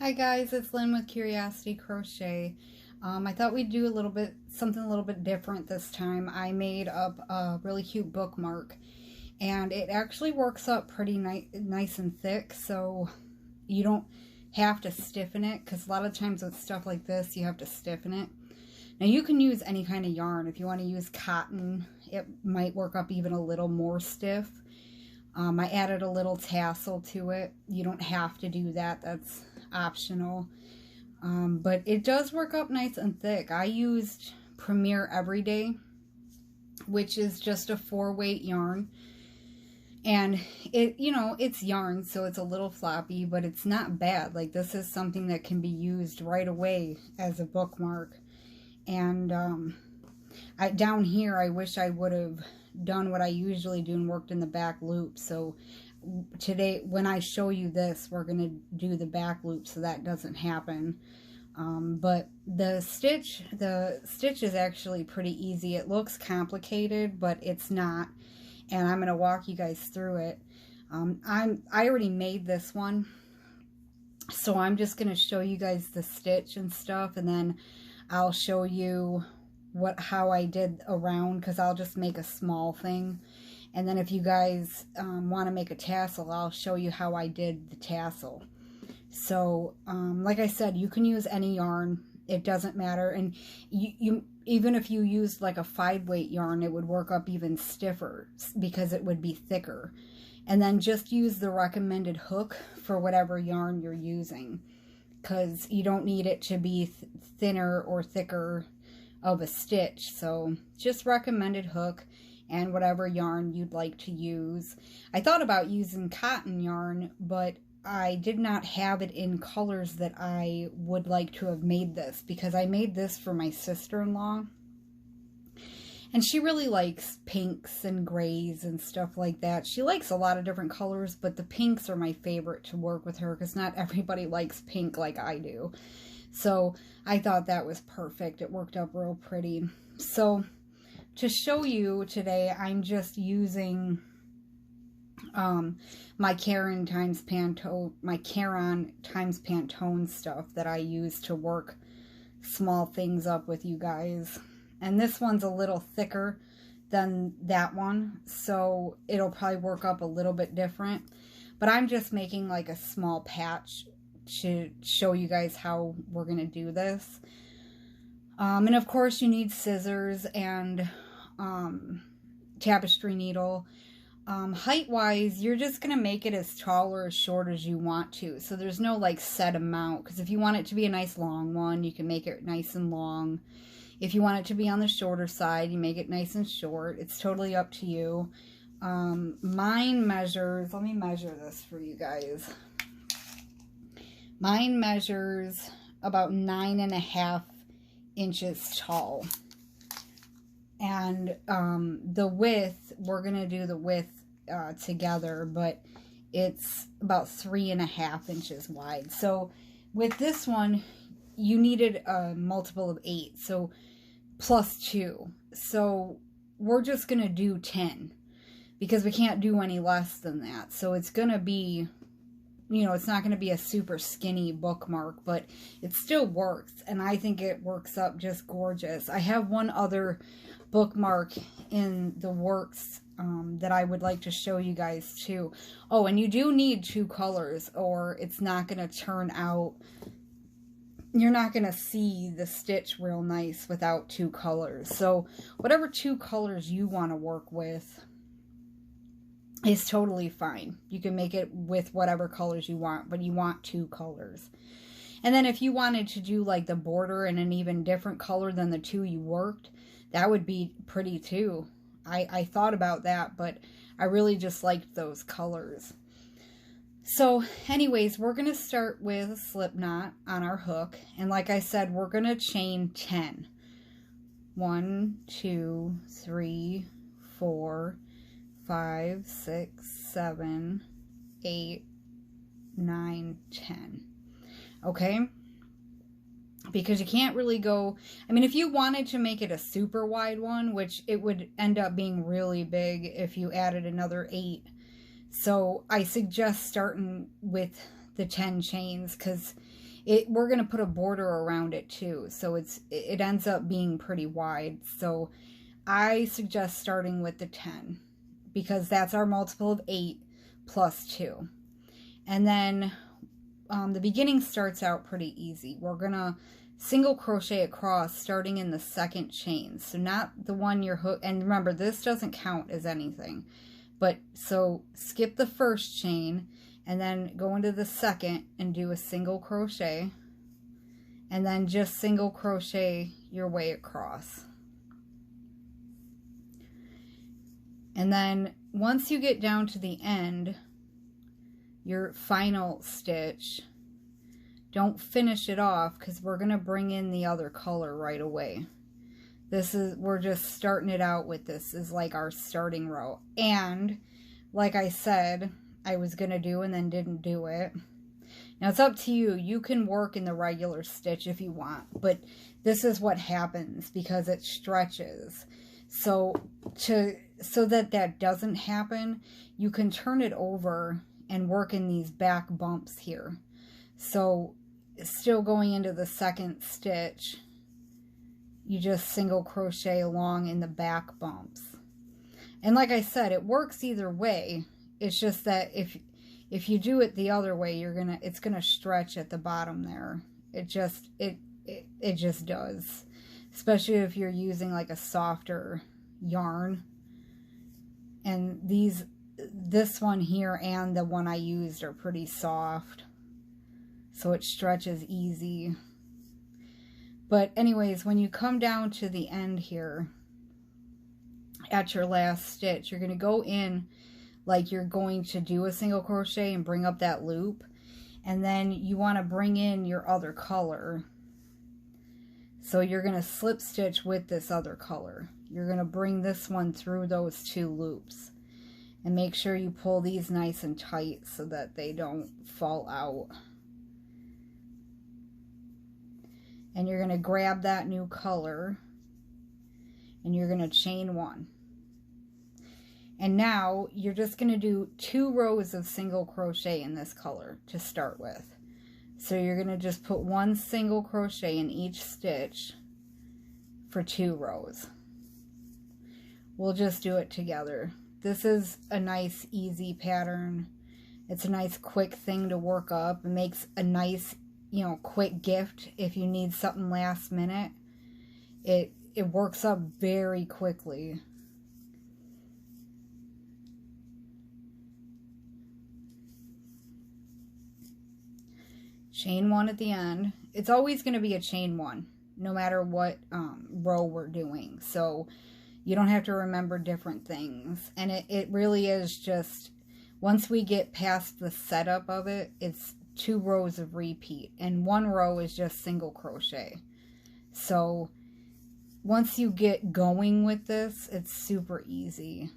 Hi guys, it's Lynn with Curiosity Crochet. I thought we'd do something a little bit different this time. I made up a really cute bookmark, and it actually works up pretty nice and thick, so you don't have to stiffen it, because a lot of times with stuff like this you have to stiffen it. Now you can use any kind of yarn. If you want to use cotton, it might work up even a little more stiff. I added a little tassel to it. You don't have to do that, that's optional. But it does work up nice and thick. I used Premier Everyday, which is just a 4-weight yarn. And it's yarn, so it's a little floppy, but it's not bad. Like, this is something that can be used right away as a bookmark. And down here, I wish I would have done what I usually do and worked in the back loop. So today, when I show you this, we're going to do the back loop so that doesn't happen. But the stitch is actually pretty easy. It looks complicated, but it's not. And I'm going to walk you guys through it. I already made this one, so I'm just going to show you guys the stitch and stuff, and then I'll show you how I did around, because I'll just make a small thing. And then if you guys want to make a tassel, I'll show you how I did the tassel. So like I said, you can use any yarn. It doesn't matter. And you even if you used like a 5-weight yarn, it would work up even stiffer because it would be thicker. And then just use the recommended hook for whatever yarn you're using, because you don't need it to be thinner or thicker of a stitch. So just recommended hook and whatever yarn you'd like to use. I thought about using cotton yarn, but I did not have it in colors that I would like to have made this, because I made this for my sister-in-law, and she really likes pinks and grays and stuff like that. She likes a lot of different colors, but the pinks are my favorite to work with her, because not everybody likes pink like I do. So I thought that was perfect. It worked up real pretty. So to show you today, I'm just using my Caron times Pantone stuff that I use to work small things up with you guys. And this one's a little thicker than that one, so it'll probably work up a little bit different. But I'm just making like a small patch to show you guys how we're going to do this. And of course you need scissors and tapestry needle. Height-wise, you're just going to make it as tall or as short as you want to. So there's no like set amount, because if you want it to be a nice long one, you can make it nice and long. If you want it to be on the shorter side, you make it nice and short. It's totally up to you. Mine measures, let me measure this for you guys. Mine measures about 9.5 inches tall. And the width, we're going to do the width together, but it's about 3.5 inches wide. So with this one, you needed a multiple of 8, so plus 2. So we're just going to do 10, because we can't do any less than that. So it's going to be, it's not going to be a super skinny bookmark, but it still works, and I think it works up just gorgeous. I have one other bookmark in the works that I would like to show you guys too. Oh, and you do need 2 colors, or it's not going to turn out, you're not going to see the stitch real nice without 2 colors. So whatever 2 colors you want to work with is totally fine. You can make it with whatever colors you want, but you want 2 colors. And then if you wanted to do like the border in an even different color than the 2 you worked, that would be pretty too. I thought about that, but I really just liked those colors. So anyways, we're going to start with a slip knot on our hook. And like I said, we're going to chain 10. 1, 2, 3, 4, 5, 6, 7, 8, 9, 10. Okay? Because you can't really go, I mean, if you wanted to make it a super wide one, which it would end up being really big if you added another 8. So I suggest starting with the 10 chains, because we're going to put a border around it too, so it ends up being pretty wide. So I suggest starting with the 10 because that's our multiple of 8 plus 2. And then the beginning starts out pretty easy. We're going to single crochet across starting in the second chain. So not the one you're hooked, and remember this doesn't count as anything. But so skip the first chain and then go into the second and do a single crochet. And then just single crochet your way across. And then once you get down to the end, your final stitch, don't finish it off because we're going to bring in the other color right away. We're just starting it out with this is like our starting row. And like I said, I was going to do and then didn't do it. Now it's up to you. You can work in the regular stitch if you want, but this is what happens because it stretches. So that doesn't happen, you can turn it over and work in these back bumps here. So still going into the second stitch, you just single crochet along in the back bumps. And like I said, it works either way. It's just that if you do it the other way, it's gonna stretch at the bottom there. It just does. Especially if you're using like a softer yarn. And this one here and the one I used are pretty soft, so it stretches easy. But anyways, when you come down to the end here at your last stitch, you're going to go in like you're going to do a single crochet and bring up that loop, and then you want to bring in your other color. So you're going to slip stitch with this other color. You're going to bring this one through those 2 loops. And make sure you pull these nice and tight so that they don't fall out. And you're going to grab that new color. And you're going to chain 1. And now you're just going to do 2 rows of single crochet in this color to start with. So you're going to just put 1 single crochet in each stitch for 2 rows. We'll just do it together. This is a nice, easy pattern. It's a nice, quick thing to work up. It makes a nice, quick gift if you need something last minute. It works up very quickly. Chain 1 at the end. It's always going to be a chain 1, no matter what row we're doing. So you don't have to remember different things. And it really is just, once we get past the setup of it, it's 2 rows of repeat. And 1 row is just single crochet. So once you get going with this, it's super easy.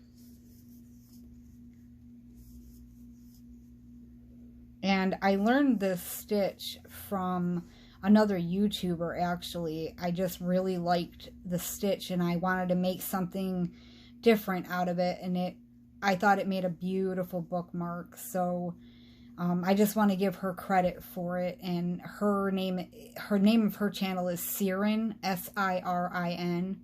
And I learned this stitch from another YouTuber, actually. I just really liked the stitch and I wanted to make something different out of it, and I thought it made a beautiful bookmark. So I just want to give her credit for it. And her name of her channel is Sirin, S-I-R-I-N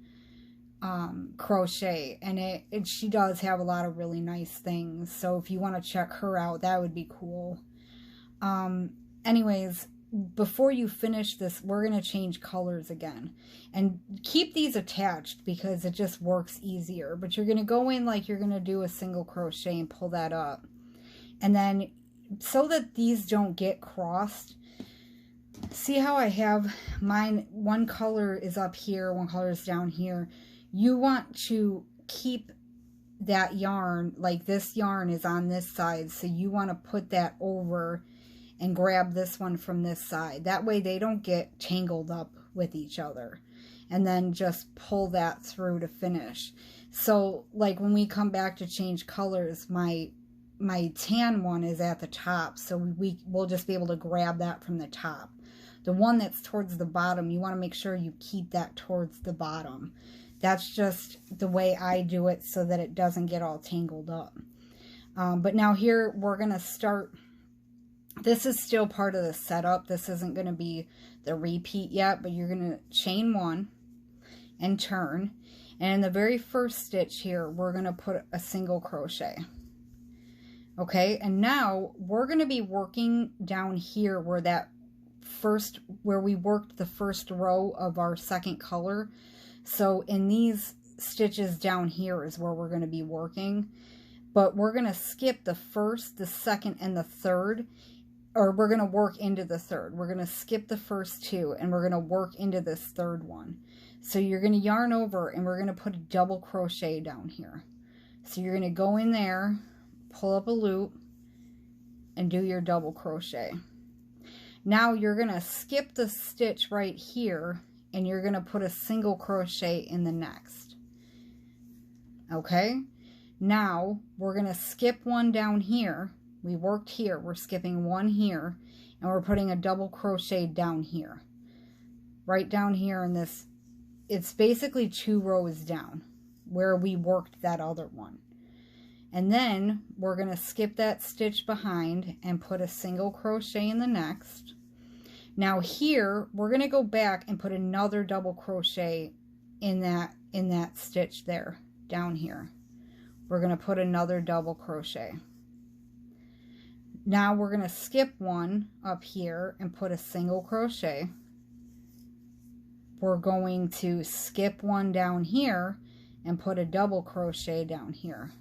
crochet, and she does have a lot of really nice things. So if you want to check her out, that would be cool. Anyways, before you finish this, we're going to change colors again. And keep these attached because it just works easier. But you're going to go in like you're going to do a single crochet and pull that up. And then, so that these don't get crossed, see how I have mine, one color is up here, one color is down here. You want to keep that yarn, like this yarn is on this side, so you want to put that over and grab this one from this side. That way they don't get tangled up with each other. And then just pull that through to finish. So like when we come back to change colors, my tan one is at the top, so we'll just be able to grab that from the top. The one that's towards the bottom, you want to make sure you keep that towards the bottom. That's just the way I do it so that it doesn't get all tangled up. But now here we're going to start This is still part of the setup. This isn't going to be the repeat yet, but you're going to chain 1 and turn. And in the very first stitch here, we're going to put a single crochet. Okay, and now we're going to be working down here where where we worked the first row of our second color. So in these stitches down here is where we're going to be working, but we're going to skip the first, the second, and the third, or we're going to work into the third. We're going to skip the first 2 and we're going to work into this third one. So you're going to yarn over and we're going to put a double crochet down here. So you're going to go in there, pull up a loop, and do your double crochet. Now you're going to skip the stitch right here and you're going to put a single crochet in the next. Okay? Now we're going to skip one down here. We worked here, we're skipping one here, and we're putting a double crochet down here. Right down here in this, it's basically 2 rows down where we worked that other one. And then we're going to skip that stitch behind and put a single crochet in the next. Now here, we're going to go back and put another double crochet in that stitch there, down here. We're going to put another double crochet. Now we're going to skip one up here and put a single crochet. We're going to skip one down here and put a double crochet down here.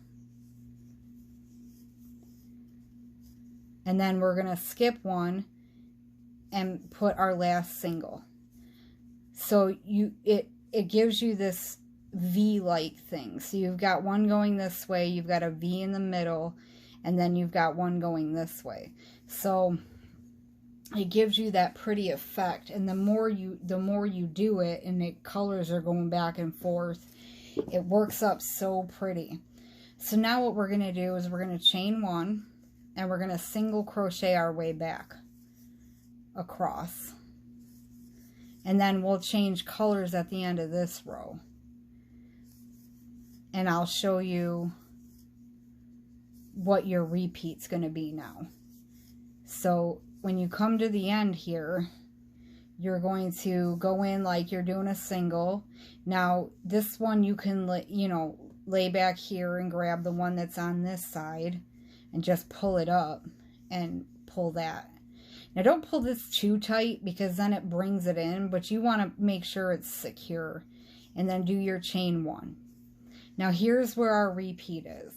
And then we're going to skip one and put our last single. So it gives you this V-like thing. So you've got one going this way, you've got a V in the middle, and then you've got one going this way. So it gives you that pretty effect, and the more you do it and the colors are going back and forth, it works up so pretty. So now what we're going to do is we're going to chain 1 and we're going to single crochet our way back across, and then we'll change colors at the end of this row, and I'll show you what your repeat's going to be now. So when you come to the end here, you're going to go in like you're doing a single. Now this one you can lay back here and grab the one that's on this side and just pull it up and pull that. Now don't pull this too tight because then it brings it in, but you want to make sure it's secure, and then do your chain 1. Now here's where our repeat is.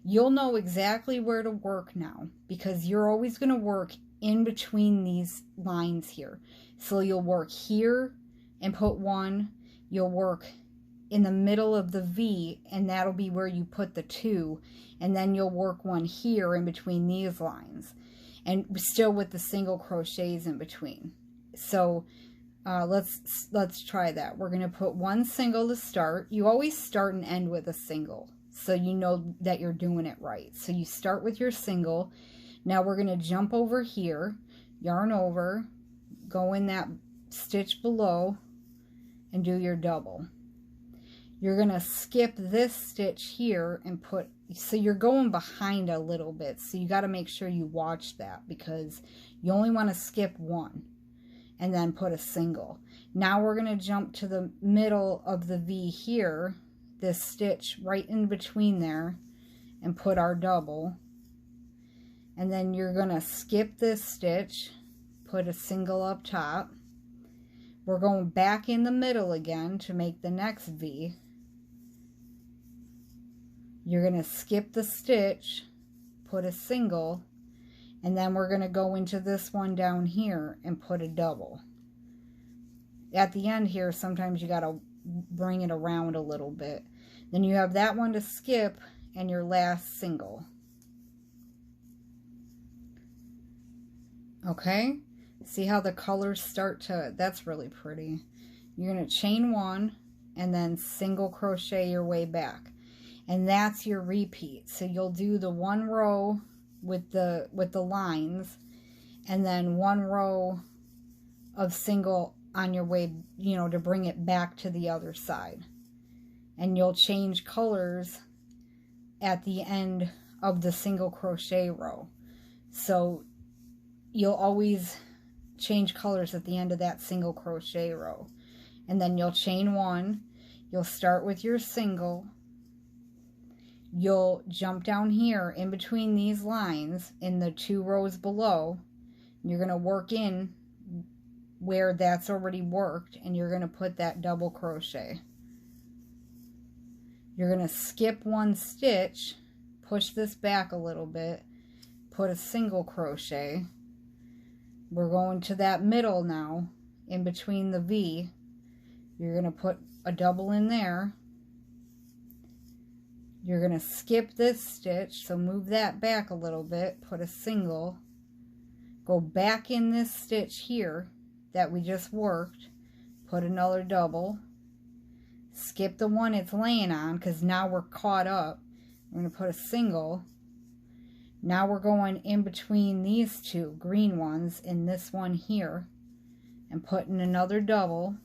You'll know exactly where to work now because you're always going to work in between these lines here. So you'll work here and put 1. You'll work in the middle of the V, and that'll be where you put the 2. And then you'll work 1 here in between these lines, and still with the single crochets in between. So let's try that. We're going to put 1 single to start. You always start and end with a single, so you know that you're doing it right. So you start with your single. Now we're going to jump over here, yarn over, go in that stitch below, and do your double. You're going to skip this stitch here and put, so you're going behind a little bit, so you got to make sure you watch that because you only want to skip 1 and then put a single. Now we're going to jump to the middle of the V here, this stitch right in between there, and put our double. And then you're going to skip this stitch, put a single up top. We're going back in the middle again to make the next V. You're going to skip the stitch, put a single, and then we're going to go into this one down here and put a double. At the end here, sometimes you got to bring it around a little bit. Then you have that one to skip and your last single. Okay, see how the colors start to, that's really pretty. You're going to chain 1 and then single crochet your way back. And that's your repeat. So you'll do the 1 row with the lines, and then 1 row of single on your way, to bring it back to the other side. And you'll change colors at the end of the single crochet row. So you'll always change colors at the end of that single crochet row. And then you'll chain one, you'll start with your single, you'll jump down here in between these lines in the 2 rows below. You're going to work in where that's already worked, and you're going to put that double crochet. You're going to skip 1 stitch, push this back a little bit, put a single crochet. We're going to that middle now, in between the V. You're going to put a double in there. You're going to skip this stitch, so move that back a little bit, put a single, go back in this stitch here that we just worked, put another double, skip the one it's laying on because now we're caught up. We're going to put a single. Now we're going in between these 2 green ones in this one here and putting another double.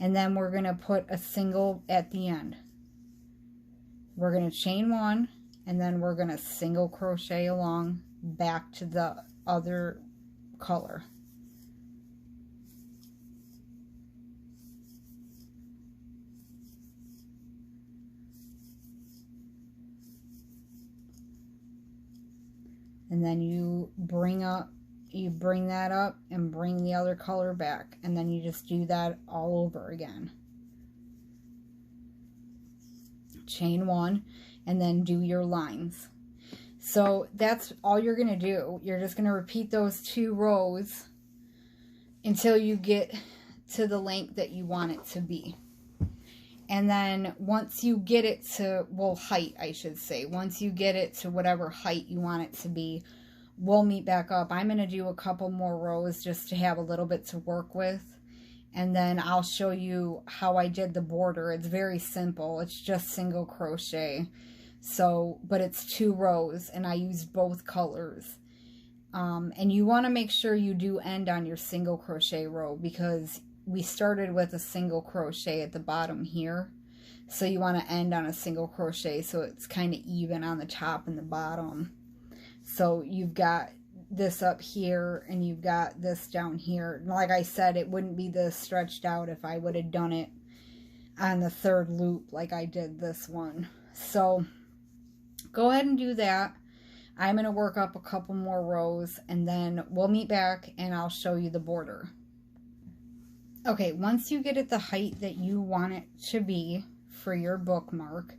And then we're going to put a single at the end. We're going to chain 1, and then we're going to single crochet along back to the other color. And then you bring that up and bring the other color back, and then you just do that all over again. Chain 1 and then do your lines. So that's all you're going to do. You're just going to repeat those 2 rows until you get to the length that you want it to be. And then once you get it to, well, height, I should say, once you get it to whatever height you want it to be, we'll meet back up. I'm going to do a couple more rows just to have a little bit to work with. And then I'll show you how I did the border. It's very simple. It's just single crochet. So, but it's 2 rows and I used both colors. And you want to make sure you do end on your single crochet row because we started with a single crochet at the bottom here. So you want to end on a single crochet so it's kind of even on the top and the bottom. So you've got this up here and you've got this down here. Like I said, it wouldn't be this stretched out if I would have done it on the 3rd loop like I did this one. So go ahead and do that. I'm going to work up a couple more rows and then we'll meet back and I'll show you the border. Okay, once you get it the height that you want it to be for your bookmark,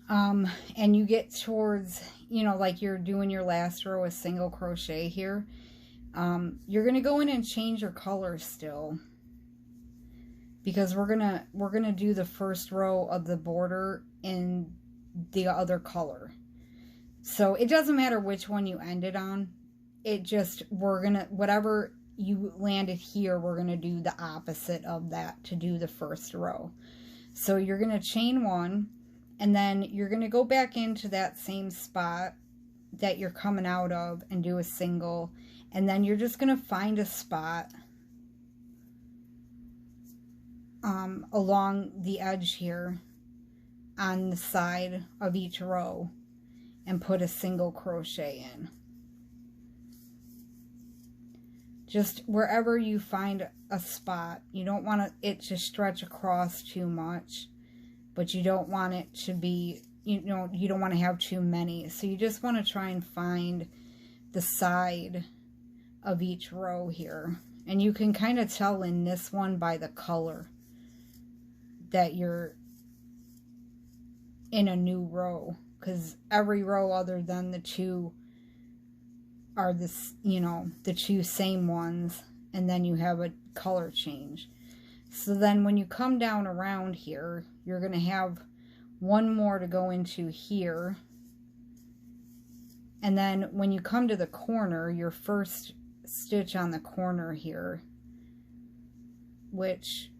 and you get towards, you know, like you're doing your last row of single crochet here, you're going to go in and change your color still, because we're going to do the first row of the border in the other color. So it doesn't matter which one you ended on. It just, whatever you landed here, we're going to do the opposite of that to do the first row. So you're going to chain 1 and then you're going to go back into that same spot that you're coming out of and do a single, and then you're just going to find a spot along the edge here on the side of each row and put a single crochet in. Just wherever you find a spot. You don't want it to stretch across too much, but you don't want it to be, you don't want to have too many. So you just want to try and find the side of each row here. And you can kind of tell in this one by the color that you're in a new row, because every row other than the 2 are this, the 2 same ones, and then you have a color change. So then when you come down around here, you're going to have 1 more to go into here, and then when you come to the corner, your first stitch on the corner here, which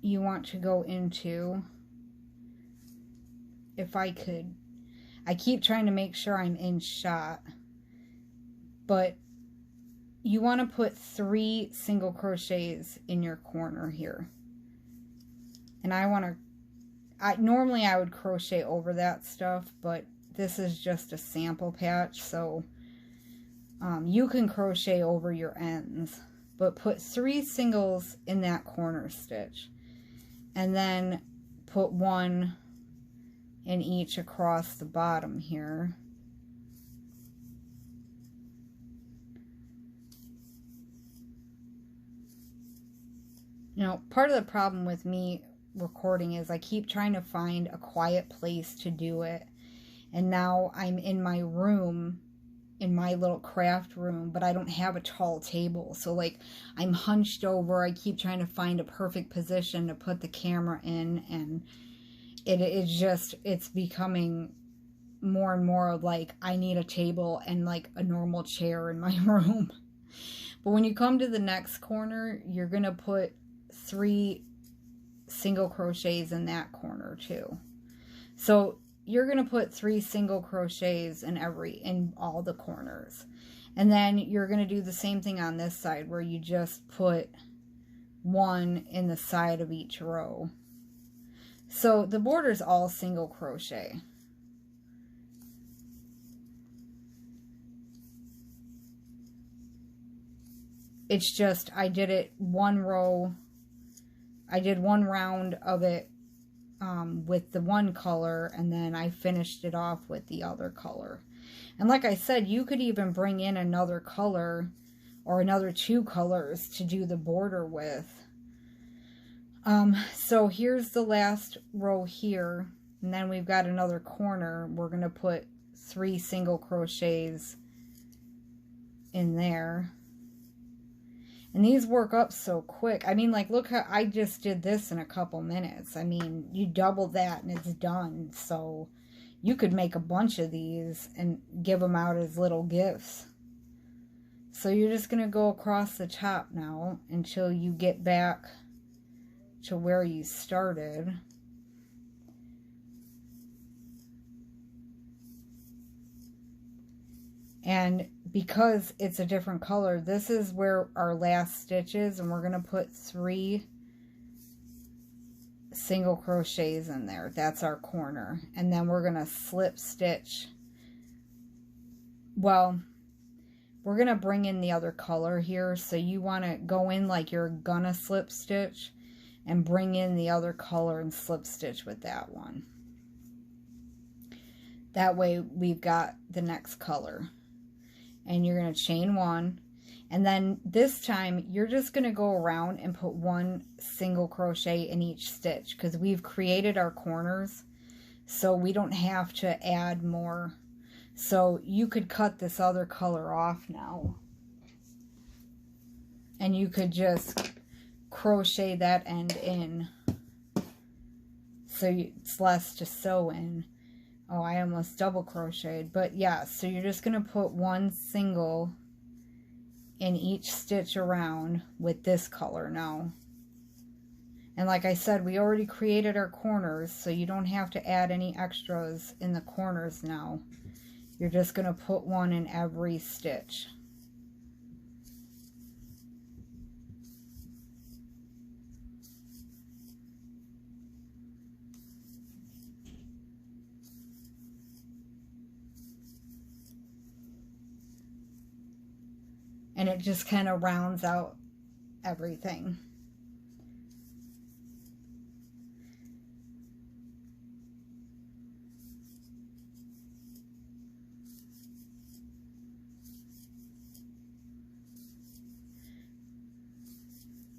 you want to go into, if I could, I keep trying to make sure I'm in shot, but you want to put 3 single crochets in your corner here. And normally I would crochet over that stuff, but this is just a sample patch, so you can crochet over your ends, but put 3 singles in that corner stitch, and then put 1 in each across the bottom here. You know, part of the problem with me recording is I keep trying to find a quiet place to do it, and now I'm in my room, in my little craft room, but I don't have a tall table, so like I'm hunched over. I keep trying to find a perfect position to put the camera in, and it's becoming more and more like I need a table and like a normal chair in my room. But when you come to the next corner, you're gonna put 3 single crochets in that corner too. So you're going to put 3 single crochets in all the corners. And then you're going to do the same thing on this side, where you just put 1 in the side of each row. So the border is all single crochet. It's just I did it one row. I did 1 round of it with the one color, and then I finished it off with the other color. And like I said, you could even bring in another color or another 2 colors to do the border with. So here's the last row here, and then we've got another corner. We're going to put 3 single crochets in there. And these work up so quick. I mean, like, look how I just did this in a couple minutes. I mean, you double that and it's done. So you could make a bunch of these and give them out as little gifts. So you're just going to go across the top now until you get back to where you started. And because it's a different color, this is where our last stitch is, and we're going to put 3 single crochets in there. That's our corner. And then we're going to slip stitch. Well, we're going to bring in the other color here, so you want to go in like you're gonna slip stitch and bring in the other color and slip stitch with that one. That way we've got the next color. And you're going to chain 1, and then this time you're just going to go around and put 1 single crochet in each stitch, because we've created our corners, so we don't have to add more. So you could cut this other color off now, and you could just crochet that end in, so it's less to sew in. Oh, I almost double crocheted, but yeah, so you're just going to put 1 single in each stitch around with this color now. And like I said, we already created our corners, so you don't have to add any extras in the corners now. You're just going to put 1 in every stitch. And it just kind of rounds out everything.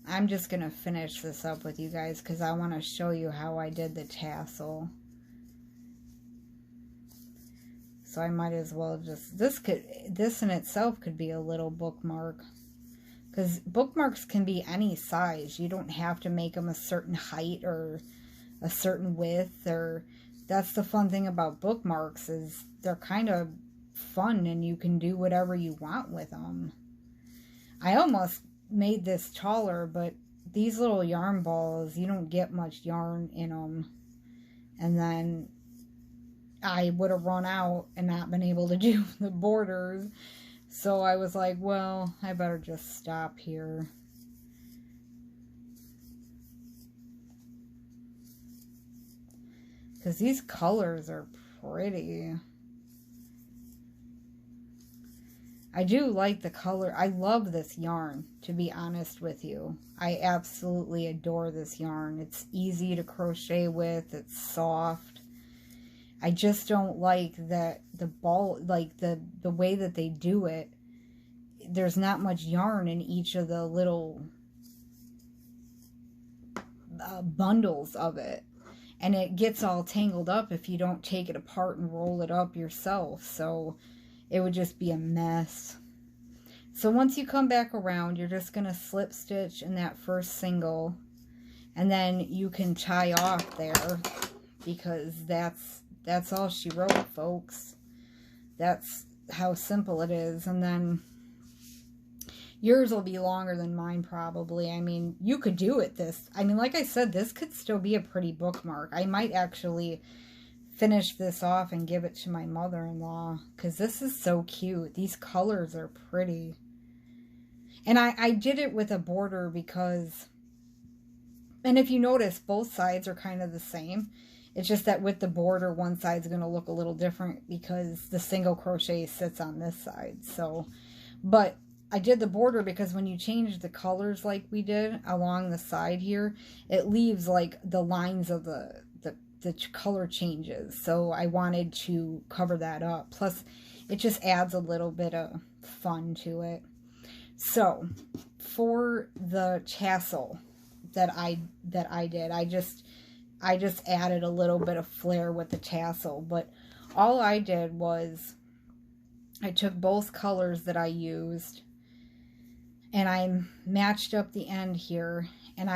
I'm just going to finish this up with you guys because I want to show you how I did the tassel. So I might as well just, this in itself could be a little bookmark. Because bookmarks can be any size. You don't have to make them a certain height or a certain width. Or that's the fun thing about bookmarks, is they're kind of fun and you can do whatever you want with them. I almost made this taller, but these little yarn balls, you don't get much yarn in them. And then I would have run out and not been able to do the borders. So I was like, well, I better just stop here. Because these colors are pretty. I do like the color. I love this yarn, to be honest with you. I absolutely adore this yarn. It's easy to crochet with. It's soft. I just don't like that the ball, like the way that they do it. There's not much yarn in each of the little bundles of it. And it gets all tangled up if you don't take it apart and roll it up yourself. So it would just be a mess. So once you come back around, you're just going to slip stitch in that first single. And then you can tie off there, because that's all she wrote, folks. That's how simple it is. And then yours will be longer than mine, probably. I mean, you could do it like I said, this could still be a pretty bookmark. I might actually finish this off and give it to my mother-in-law, because this is so cute. These colors are pretty. And I did it with a border because, and if you notice, both sides are kind of the same. It's just that with the border, one side's going to look a little different because the single crochet sits on this side. So, but I did the border because when you change the colors like we did along the side here, it leaves like the lines of the color changes. So I wanted to cover that up. Plus, it just adds a little bit of fun to it. So for the tassel that I did, I just added a little bit of flair with the tassel. But all I did was I took both colors that I used, and I matched up the end here, and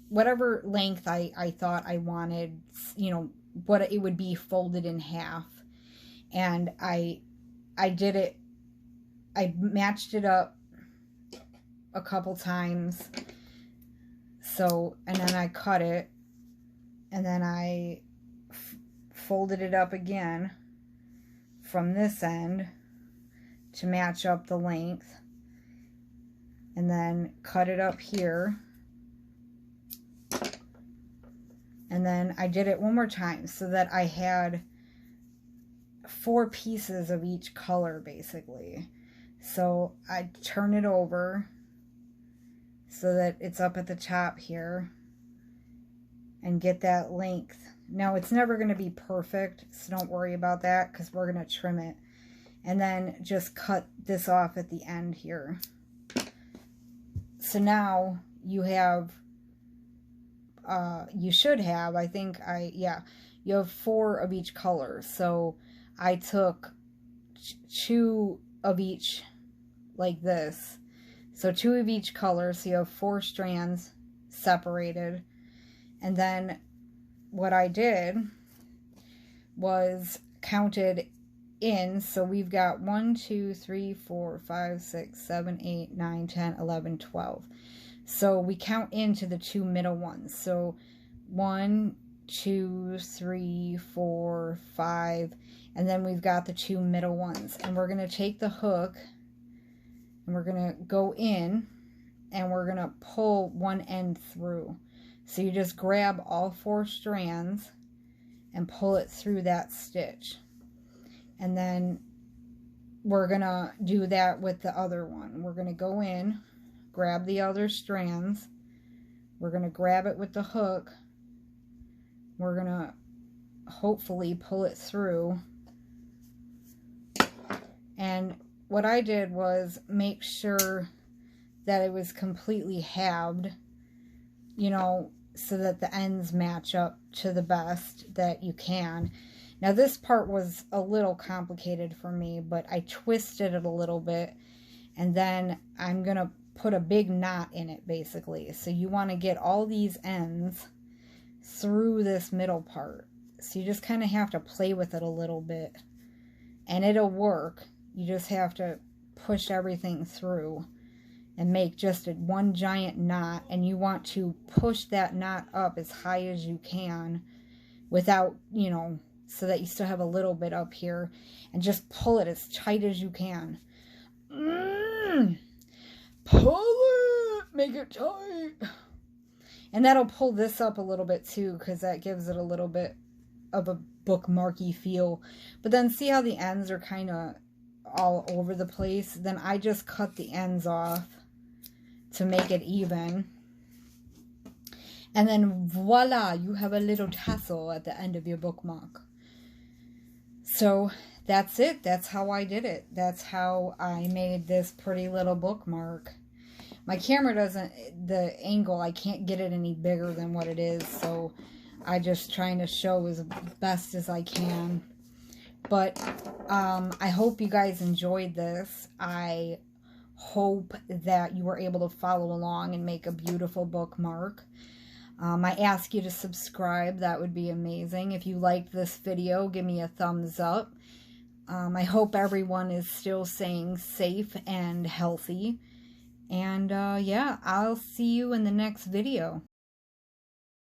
whatever length I thought I wanted, you know, what it would be folded in half. And I did it, I matched it up a couple times. So, and then I cut it, and then I folded it up again from this end to match up the length, and then cut it up here. And then I did it one more time so that I had 4 pieces of each color, basically. So I turn it over so that it's up at the top here and get that length. Now, it's never going to be perfect, so don't worry about that, because we're going to trim it. And then just cut this off at the end here. So now you have, you should have, I think you have 4 of each color. So I took 2 of each like this. So 2 of each color, so you have 4 strands separated. And then what I did was counted in, so we've got 1, 2, 3, 4, 5, 6, 7, 8, 9, 10, 11, 12. So we count into the 2 middle ones. So 1, 2, 3, 4, 5, and then we've got the 2 middle ones. And we're going to take the hook and we're going to go in and we're going to pull one end through. So you just grab all 4 strands and pull it through that stitch. And then we're going to do that with the other one. We're going to go in, grab the other strands. We're going to grab it with the hook. We're going to hopefully pull it through. And what I did was make sure that it was completely halved, you know, so that the ends match up to the best that you can. Now, this part was a little complicated for me, but I twisted it a little bit, and then I'm going to put a big knot in it, basically. So you want to get all these ends through this middle part. So you just kind of have to play with it a little bit, and it'll work. You just have to push everything through and make just one giant knot, and you want to push that knot up as high as you can without, you know, so that you still have a little bit up here, and just pull it as tight as you can. Pull it! Make it tight! And that'll pull this up a little bit too, because that gives it a little bit of a bookmarky feel. But then see how the ends are kind of all over the place, then I just cut the ends off to make it even. And then voila, you have a little tassel at the end of your bookmark. So that's it. That's how I did it. That's how I made this pretty little bookmark. My camera doesn't, the angle, I can't get it any bigger than what it is. So I just trying to show as best as I can. But I hope you guys enjoyed this. I hope that you were able to follow along and make a beautiful bookmark. I ask you to subscribe. That would be amazing. If you liked this video, give me a thumbs up. I hope everyone is still staying safe and healthy. And yeah, I'll see you in the next video.